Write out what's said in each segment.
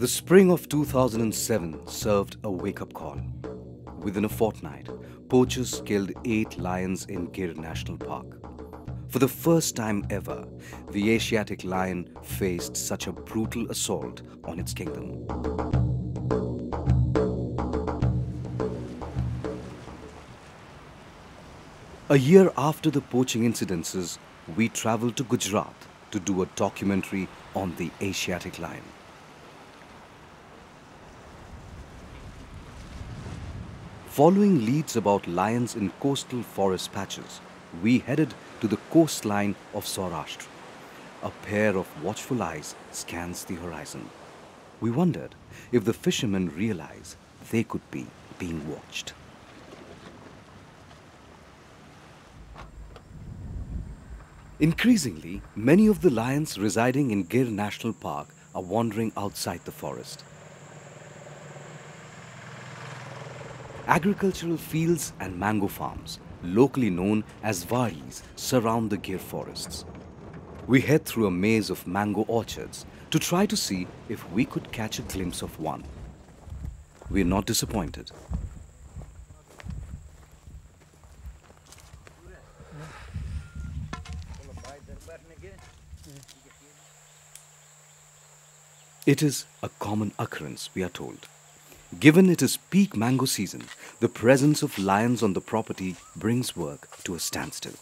The spring of 2007 served a wake-up call. Within a fortnight, poachers killed 8 lions in Gir National Park. For the first time ever, the Asiatic lion faced such a brutal assault on its kingdom. A year after the poaching incidences, we travelled to Gujarat to do a documentary on the Asiatic lion. Following leads about lions in coastal forest patches, we headed to the coastline of Saurashtra. A pair of watchful eyes scans the horizon. We wondered if the fishermen realize they could be being watched. Increasingly, many of the lions residing in Gir National Park are wandering outside the forest. Agricultural fields and mango farms, locally known as varis, surround the Gir forests. We head through a maze of mango orchards to try to see if we could catch a glimpse of one. We are not disappointed. It is a common occurrence, we are told. Given it is peak mango season, the presence of lions on the property brings work to a standstill.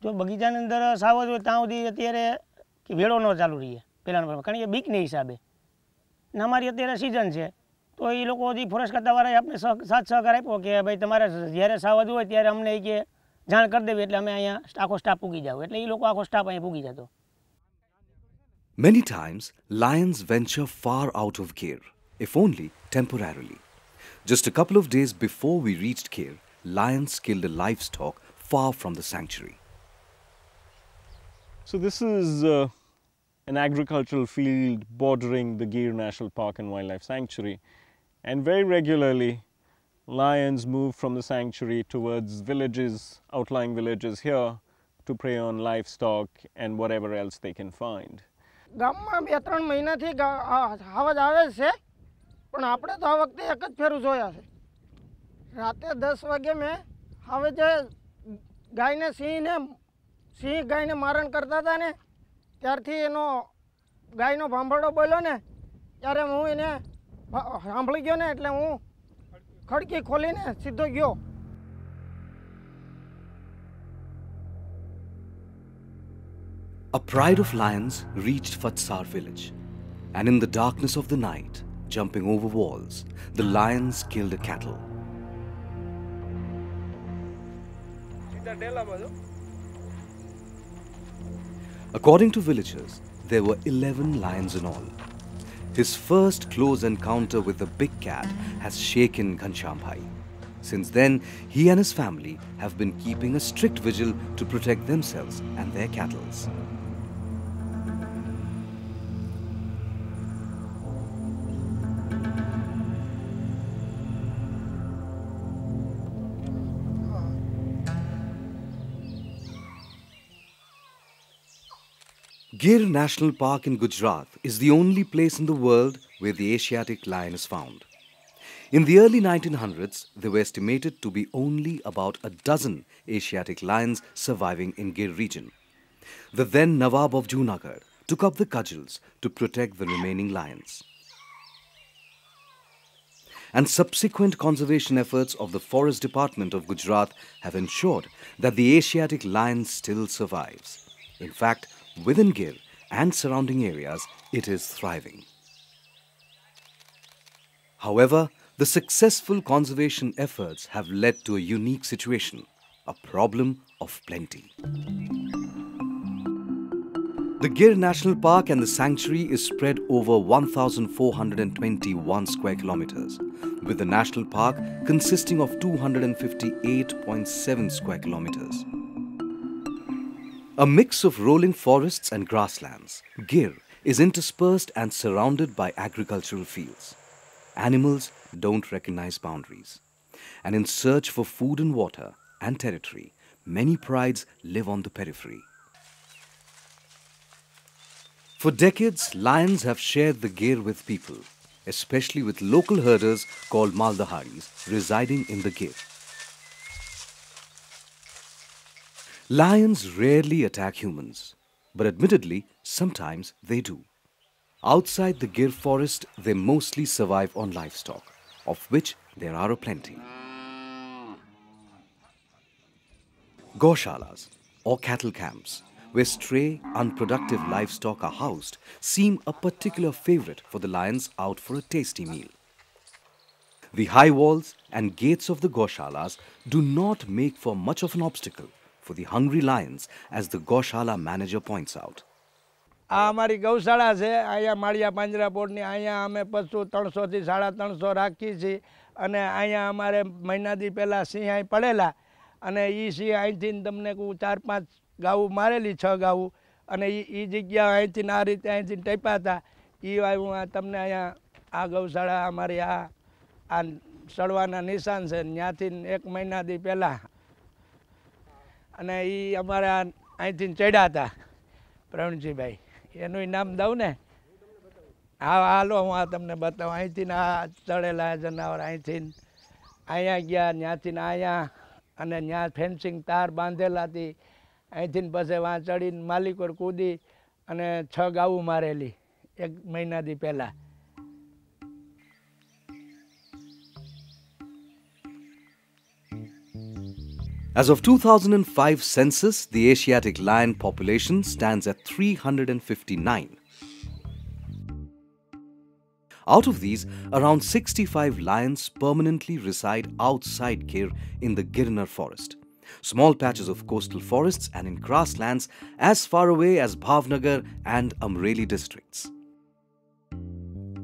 જો બગીચાની અંદર સાવજ હોય ત્યાં સુધી અત્યારે ભેળો ન ચાલુ રહીએ પહેલાંના કારણ કે બીકને હિસાબે ને અમારી અત્યારે સિઝન છે તો એ લોકો હજી ફોરેસ્ટ ખાતાવાળાએ આપણે સાથ સહકાર આપ્યો કે ભાઈ તમારે જ્યારે સાવજ હોય ત્યારે અમને કે જાણ કરી દેવી એટલે અમે અહીંયા આખો સ્ટાફ પૂગી જાવ એટલે એ લોકો આખો સ્ટાફ અહીંયા પૂગી જતો. Many times, lions venture far out of Gir, if only temporarily. Just a couple of days before we reached Gir, lions killed a livestock far from the sanctuary. So this is an agricultural field bordering the Gir National Park and Wildlife Sanctuary, and very regularly lions move from the sanctuary towards villages, outlying villages here, to prey on livestock and whatever else they can find. ગામમાં 2-3 મહિનાથી હાવજ આવે છે પણ આપણે તો આ વખતે એક જ ફેરું જોયા છે. રાતે 10 વાગે મેં હાવજે ગાયને સિંહ ગાયને મારણ કરતા હતા ને ત્યારથી એનો ગાયનો ભાંભળો બોલ્યો ને ત્યારે હું એને સાંભળી ગયો ને એટલે હું ખડકી ખોલીને સીધો ગયો. A pride of lions reached Fatsar village, and in the darkness of the night, jumping over walls, the lions killed a cattle. According to villagers, there were 11 lions in all. His first close encounter with the big cat has shaken Ghanshyam Bhai. Since then, he and his family have been keeping a strict vigil to protect themselves and their cattle. Gir National Park in Gujarat is the only place in the world where the Asiatic lion is found. In the early 1900s, there were estimated to be only about a dozen Asiatic lions surviving in Gir region. The then Nawab of Junagadh took up the cudgels to protect the remaining lions. And subsequent conservation efforts of the Forest Department of Gujarat have ensured that the Asiatic lion still survives. In fact, within Gir and surrounding areas, it is thriving. However, the successful conservation efforts have led to a unique situation, a problem of plenty. The Gir National Park and the sanctuary is spread over 1,421 square kilometers, with the national park consisting of 258.7 square kilometers. A mix of rolling forests and grasslands, Gir is interspersed and surrounded by agricultural fields. Animals don't recognize boundaries. And in search for food and water and territory, many prides live on the periphery. For decades, lions have shared the Gir with people, especially with local herders called Maldaharis residing in the Gir. Lions rarely attack humans, but admittedly, sometimes they do. Outside the Gir forest, they mostly survive on livestock, of which there are aplenty. Gaushalas, or cattle camps, where stray, unproductive livestock are housed, seem a particular favorite for the lions out for a tasty meal. The high walls and gates of the Gaushalas do not make for much of an obstacle for the hungry lions, as the Gaushala manager points out. આ અમારી ગૌશાળા છે અહીંયા માળિયા પાંજરા બોર્ડની અહીંયા અમે પશુ 300 થી 350 રાખીએ છીએ અને અહીંયા અમારે મહિના દી પહેલાં સિંહ અહીં પડેલા અને એ સિંહ અહીંથી તમને 4-5 ગાઉ મારેલી 6 ગાઉ અને એ જગ્યા અહીંથી આ રીતે અહીંથી ટેપા હતા એ હું તમને અહીંયા આ ગૌશાળા અમારી આ સડવાના નિશાન છે ત્યાંથી 1 મહિના દી પહેલાં અને એ અમારા અહીંથી ચડ્યા હતા પ્રવીણજીભાઈ એનું નામ દઉં ને હા હાલો હું આ તમને બતાવું અહીંથી આ ચડેલા જનાવર અહીંથી અહીંયા ગયા ત્યાંથી અહીંયા અને ત્યાં ફેન્સિંગ તાર બાંધેલા હતી અહીંથી પછી વાં ચડીને માલિકોર કૂદી અને 6 ગાઉ મારેલી 1 મહિના દી પહેલાં. As of 2005 census, the Asiatic lion population stands at 359. Out of these, around 65 lions permanently reside outside Gir in the Girnar forest, small patches of coastal forests and in grasslands as far away as Bhavnagar and Amreli districts.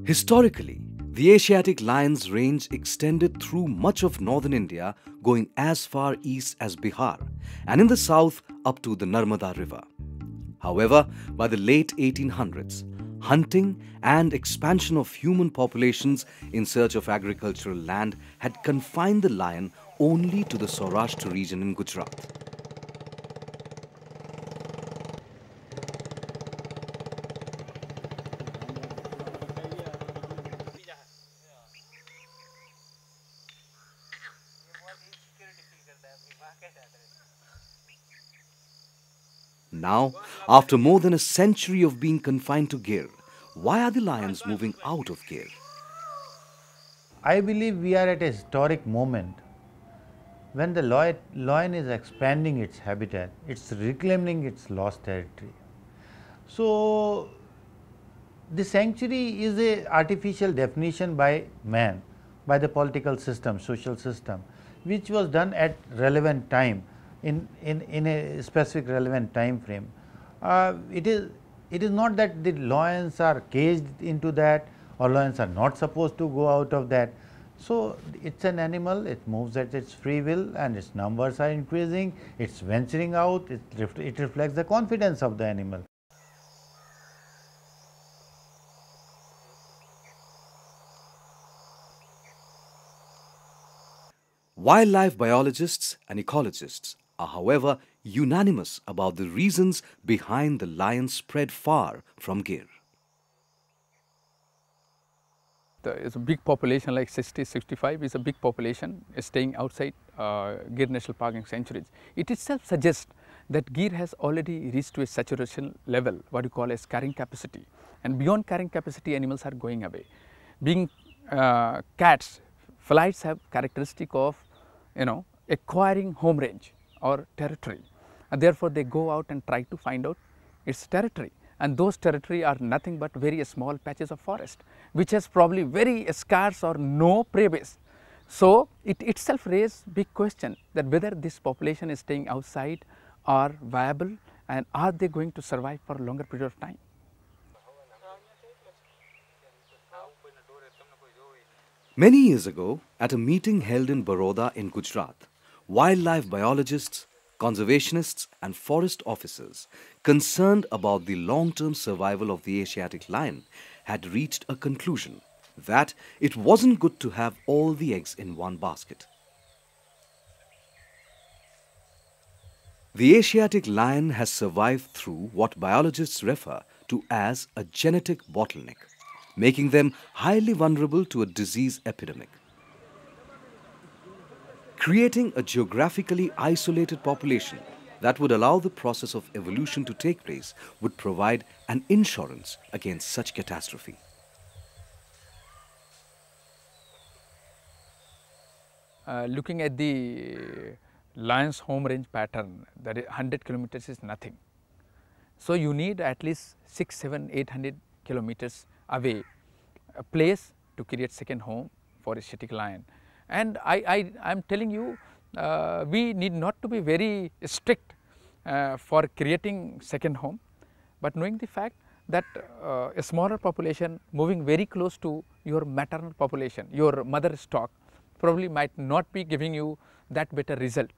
Historically, the Asiatic lion's range extended through much of northern India, going as far east as Bihar, and in the south up to the Narmada river. However, by the late 1800s, hunting and expansion of human populations in search of agricultural land had confined the lion only to the Saurashtra region in Gujarat. Now, after more than a century of being confined to Gir, why are the lions moving out of Gir? I believe we are at a historic moment when the lion is expanding its habitat, it's reclaiming its lost territory. So, the sanctuary is a artificial definition by man, by the political system, social system, which was done at relevant time. In a specific relevant time frame. It is not that the lions are caged into that or lions are not supposed to go out of that. So, it is an animal, it moves at its free will and its numbers are increasing, it is venturing out, it reflects the confidence of the animal. Wildlife biologists and ecologists are, however, unanimous about the reasons behind the lion spread far from Gir. It's a big population, like 60-65 is a big population staying outside Gir National Park and sanctuaries. It itself suggests that Gir has already reached to a saturation level, what you call as carrying capacity, and beyond carrying capacity animals are going away. Being cats, flights have characteristic of acquiring home range or territory, and therefore they go out and try to find out its territory, and those territory are nothing but very small patches of forest which has probably very scarce or no prey base. So, it itself raises big question that whether this population is staying outside are viable and are they going to survive for a longer period of time. Many years ago, at a meeting held in Baroda in Gujarat, wildlife biologists, conservationists and forest officers concerned about the long-term survival of the Asiatic lion had reached a conclusion that it wasn't good to have all the eggs in one basket. The Asiatic lion has survived through what biologists refer to as a genetic bottleneck, making them highly vulnerable to a disease epidemic. Creating a geographically isolated population that would allow the process of evolution to take place would provide an insurance against such catastrophe. Looking at the lion's home range pattern, that is 100 kilometers is nothing. So you need at least 6, 7, 800 kilometers away a place to create second home for Asiatic lion. And I am telling you, we need not to be very strict for creating second home, but knowing the fact that a smaller population moving very close to your maternal population, your mother stock, probably might not be giving you that better result.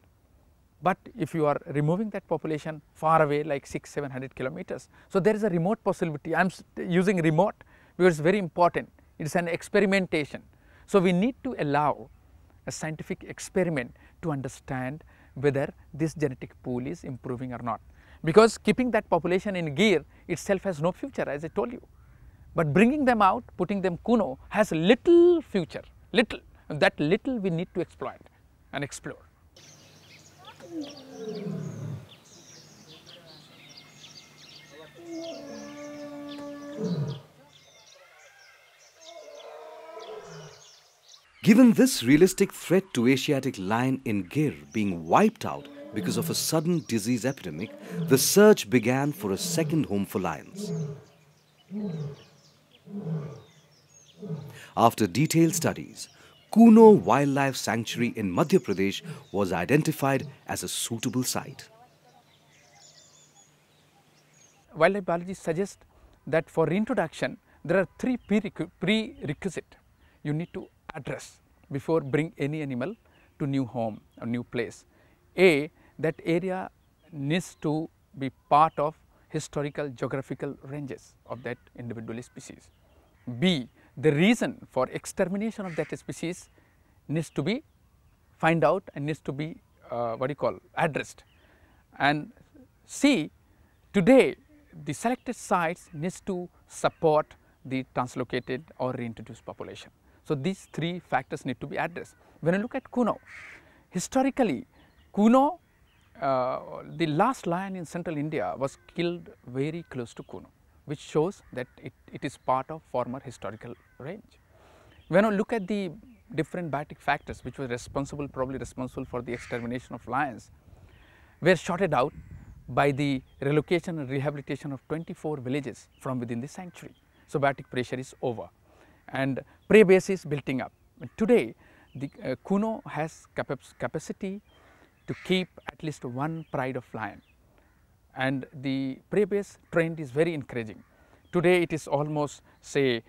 But if you are removing that population far away like 6, 700 kilometers, so there is a remote possibility. I am using remote because it's very important. It is an experimentation. So we need to allow a scientific experiment to understand whether this genetic pool is improving or not. Because keeping that population in Gir itself has no future, as I told you. But bringing them out, putting them Kuno, has little future, little. And that little we need to exploit and explore. Given this realistic threat to Asiatic lion in Gir being wiped out because of a sudden disease epidemic, the search began for a second home for lions. After detailed studies, Kuno Wildlife Sanctuary in Madhya Pradesh was identified as a suitable site. Wildlife biology suggests that for reintroduction, there are 3 prerequisites you need to address before bring any animal to new home or new place. A, that area needs to be part of historical geographical ranges of that individual species. B, the reason for extermination of that species needs to be find out and needs to be addressed. And C, today the selected sites needs to support the translocated or reintroduced population. So these 3 factors need to be addressed. When I look at Kuno, historically Kuno, the last lion in central India was killed very close to Kuno, which shows that it is part of former historical range. When I look at the different biotic factors which were probably responsible for the extermination of lions, were sorted out by the relocation and rehabilitation of 24 villages from within the sanctuary. So biotic pressure is over and prey base is building up. And today the Kuno has capacity to keep at least 1 pride of lion, and the prey base trend is very encouraging. Today it is almost say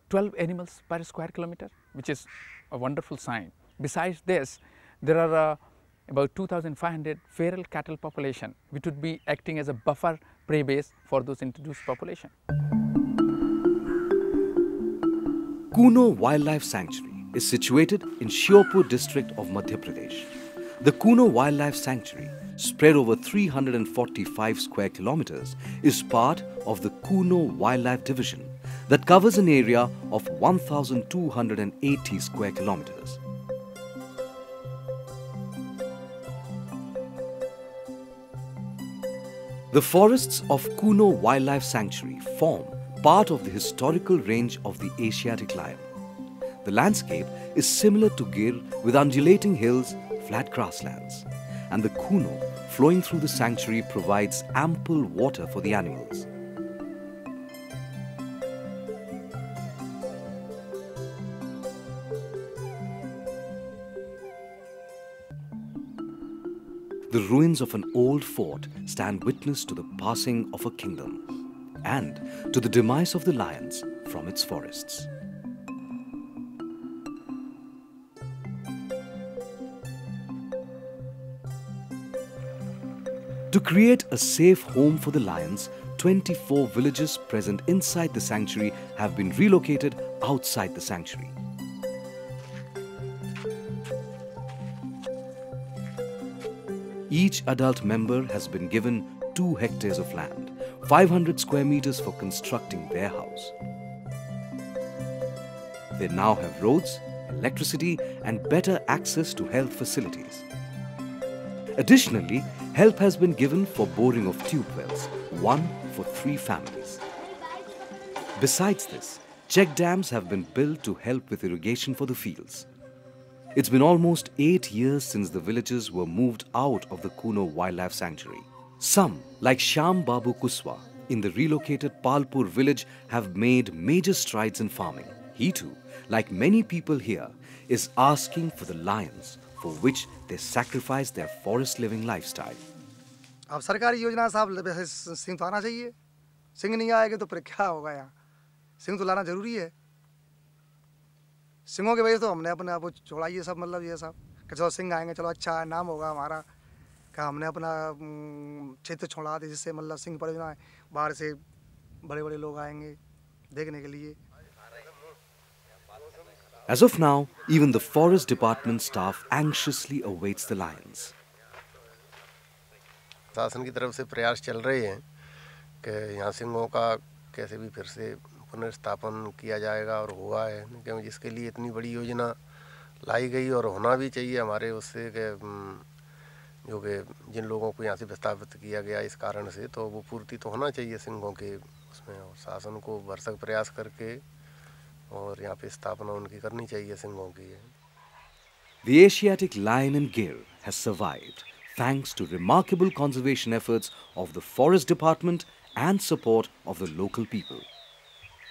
12 animals per square kilometer, which is a wonderful sign. Besides this, there are about 2,500 feral cattle population, which would be acting as a buffer prey base for those introduced population. Kuno Wildlife Sanctuary is situated in Shiopur district of Madhya Pradesh. The Kuno Wildlife Sanctuary, spread over 345 square kilometers, is part of the Kuno Wildlife Division that covers an area of 1,280 square kilometers. The forests of Kuno Wildlife Sanctuary form part of the historical range of the Asiatic lion. The landscape is similar to Gir with undulating hills, flat grasslands, and the Kuno flowing through the sanctuary provides ample water for the animals. The ruins of an old fort stand witness to the passing of a kingdom and to the demise of the lions from its forests. To create a safe home for the lions, 24 villages present inside the sanctuary have been relocated outside the sanctuary. Each adult member has been given 2 hectares of land, 500 square meters for constructing their house. They now have roads, electricity and better access to health facilities. Additionally, help has been given for boring of tube wells, 1 for 3 families. Besides this, check dams have been built to help with irrigation for the fields. It's been almost 8 years since the villagers were moved out of the Kuno Wildlife Sanctuary. Some, like Shyam Babu Kuswa, in the relocated Palpur village have made major strides in farming. He too, like many people here, is asking for the lions for which they sacrifice their forest living lifestyle. अब सरकारी योजना साहब सिंह तो आना चाहिए, सिंह नहीं आएगा तो फिर क्या होगा यहाँ? सिंह तो लाना जरूरी है। सिंहों के वजह तो हमने अपने आप को छोड़ा ये सब मतलब ये सब कि चलो सिंह आएंगे चलो अच्छा है नाम होगा हमारा कि हमने अपना क्षेत्र छोड़ा दे जिससे मतलब सिंह पड़े ना बाहर से बड़े-बड़े लोग आएंगे देखने के लिए। As of now, even the forest department staff anxiously awaits the lions. शासन की तरफ से प्रयास चल रहे हैं कि यहाँ सिंहों का कैसे भी फिर से पुनर्स्थापन किया जाएगा और हुआ है क्योंकि जिसके लिए इतनी बड़ी योजना लाई गई और होना भी चाहिए हमारे उससे कि जो कि जिन लोगों को यहाँ से विस्थापित किया गया इस कारण से तो वो पूर्ति तो होना चाहिए सिंहों के उसमें और शासन को भरसक प्रयास करके और यहाँ पे स्थापना उनकी करनी चाहिए सिंहों की। The Asiatic lion and Gir has survived thanks to remarkable conservation efforts of the Forest Department and support of the local people.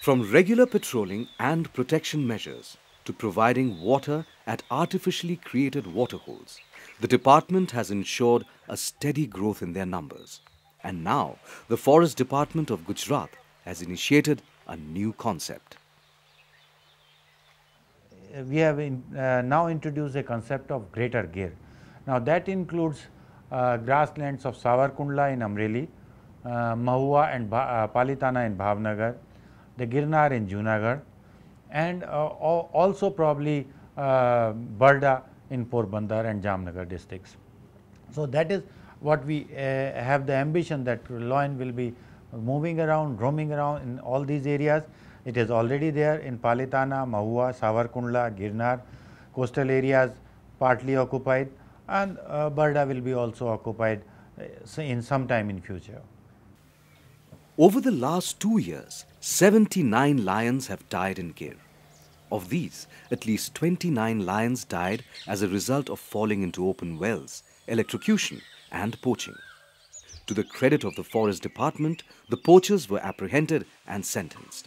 From regular patrolling and protection measures to providing water at artificially created waterholes, the department has ensured a steady growth in their numbers. And now, the Forest Department of Gujarat has initiated a new concept. We have now introduced a concept of greater Gir. Now that includes grasslands of Savarkundla in Amreli, Mahua and Palitana in Bhavnagar, the Girnar in Junagadh, and also probably Barda in Porbandar and Jamnagar districts. So that is what we have the ambition that lion will be moving around, roaming around in all these areas. It is already there in Palitana, Mahua, Savarkundla, Girnar, coastal areas partly occupied, and Barda will be also occupied in some time in future. Over the last 2 years, 79 lions have died in Gir. Of these, at least 29 lions died as a result of falling into open wells, electrocution and poaching. To the credit of the Forest Department, the poachers were apprehended and sentenced.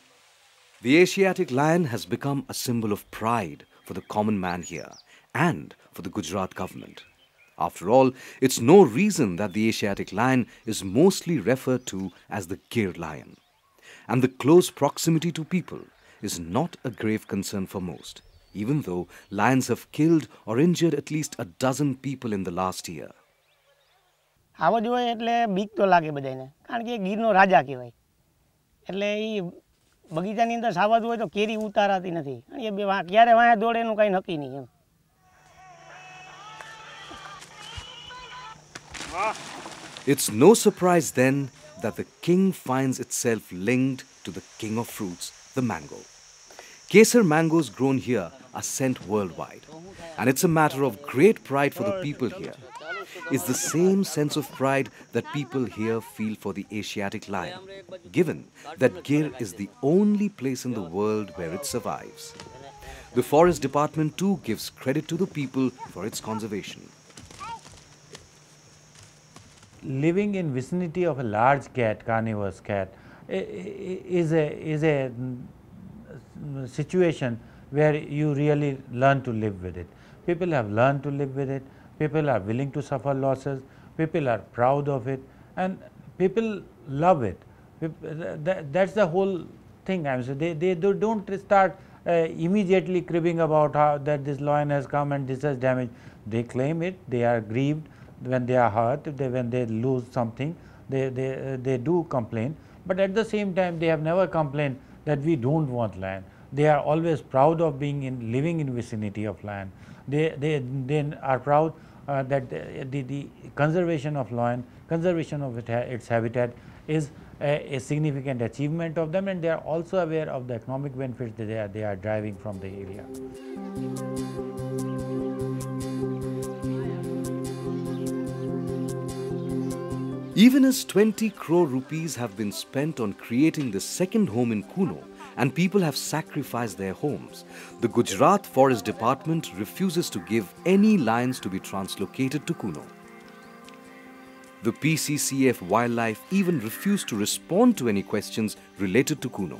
The Asiatic lion has become a symbol of pride for the common man here and for the Gujarat government. After all, it's no reason that the Asiatic lion is mostly referred to as the Gir lion. And the close proximity to people is not a grave concern for most, even though lions have killed or injured at least a dozen people in the last year. આવો જોઈએ એટલે બીક તો લાગે બધાને કારણ કે ગીરનો રાજા કહેવાય એટલે એ બગીચાની અંદર સાવજ હોય તો કેરી ઉતારાતી નથી એ ક્યારે વાયા દોડે એનું કાંઈ નક્કી નહીં એમ. It's no surprise then that the king finds itself linked to the king of fruits, the mango. Kesar mangoes grown here are sent worldwide, and it's a matter of great pride for the people here. It's the same sense of pride that people here feel for the Asiatic lion, given that Gir is the only place in the world where it survives. The Forest Department too gives credit to the people for its conservation. Living in vicinity of a large cat, carnivorous cat, is a situation where you really learn to live with it. People have learned to live with it. People are willing to suffer losses. People are proud of it, and people love it. That's the whole thing. I mean, they don't start immediately cribbing about how that this lion has come and this has damaged. They claim it. They are grieved when they are hurt. When they lose something, they do complain. But at the same time, they have never complained that we don't want lion. They are always proud of living in vicinity of lion. They are proud that the conservation of lion, conservation of its habitat is a significant achievement of them, and they are also aware of the economic benefits that they are driving from the area. Even as 20 crore rupees have been spent on creating the second home in Kuno and people have sacrificed their homes, the Gujarat Forest Department refuses to give any lions to be translocated to Kuno. The PCCF Wildlife even refused to respond to any questions related to Kuno.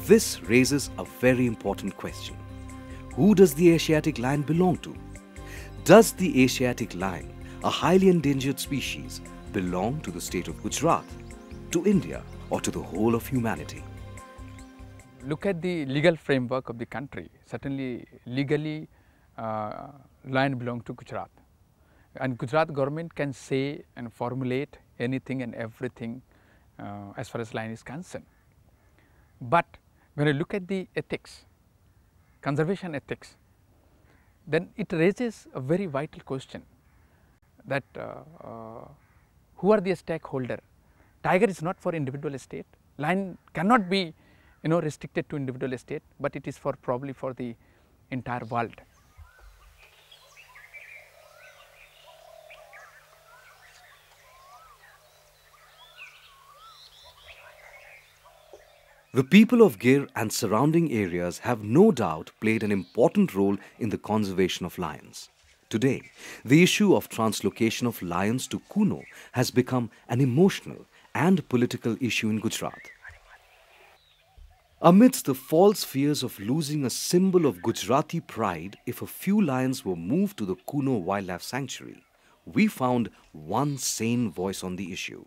This raises a very important question. Who does the Asiatic lion belong to? Does the Asiatic lion, a highly endangered species, belong to the state of Gujarat, to India, or to the whole of humanity? Look at the legal framework of the country. Certainly, legally, lion belongs to Gujarat. And Gujarat government can say and formulate anything and everything as far as lion is concerned. But when you look at the ethics, conservation ethics, then it raises a very vital question that who are the stakeholder? Tiger is not for individual estate. Lion cannot be, restricted to individual estate, but it is for probably for the entire world. The people of Gir and surrounding areas have no doubt played an important role in the conservation of lions. Today, the issue of translocation of lions to Kuno has become an emotional and political issue in Gujarat. Amidst the false fears of losing a symbol of Gujarati pride if a few lions were moved to the Kuno Wildlife Sanctuary, we found one sane voice on the issue.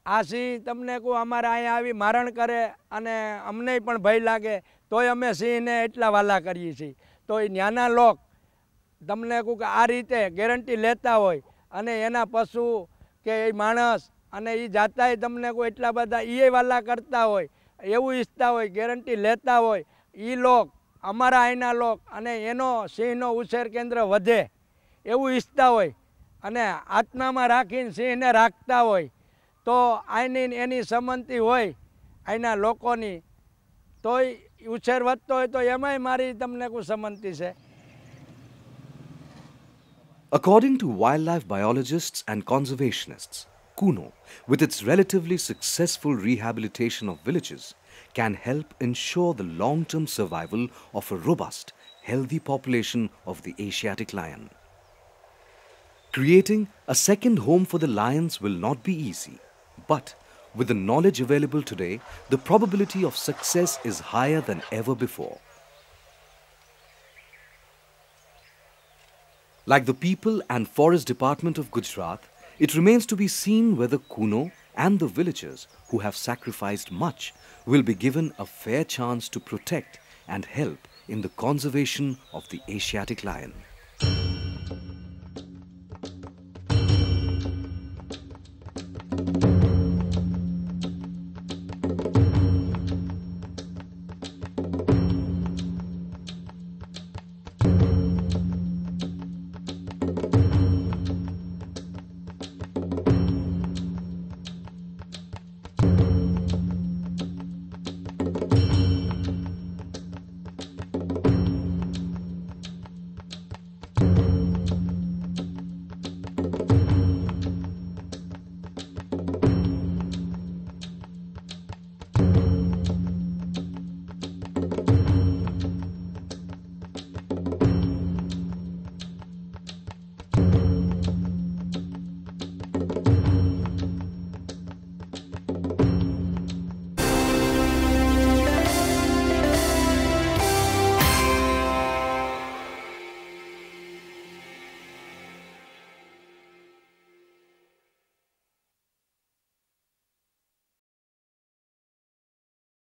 આ સિંહ તમને કહું અમારે અહીંયા આવી મારણ કરે અને અમને પણ ભય લાગે તોય અમે સિંહને એટલા વાલા કરીએ છીએ. તો એ નાના લોક તમને કહું કે આ રીતે ગેરંટી લેતા હોય અને એના પશુ કે એ માણસ અને એ જાતાય તમને કહું એટલા બધા એ વાલા કરતા હોય, એવું ઈચ્છતા હોય, ગેરંટી લેતા હોય એ લોક અમારા અહીંના લોક અને એનો સિંહનો ઉછેર કેન્દ્ર વધે એવું ઈચ્છતા હોય અને આત્મામાં રાખીને સિંહને રાખતા હોય. તો આની એની સંમતિ હોય અહીંના લોકોની તોય ઉછેર વધતો હોય તો એમાંય મારી તમને કોઈ સંમતિ છે. According to wildlife biologists and conservationists, Kuno, with its relatively successful rehabilitation of villages, can help ensure the long-term survival of a robust, healthy population of the Asiatic lion. Creating a second home for the lions will not be easy. But with the knowledge available today, the probability of success is higher than ever before. Like the people and Forest Department of Gujarat, it remains to be seen whether Kuno and the villagers who have sacrificed much will be given a fair chance to protect and help in the conservation of the Asiatic lion.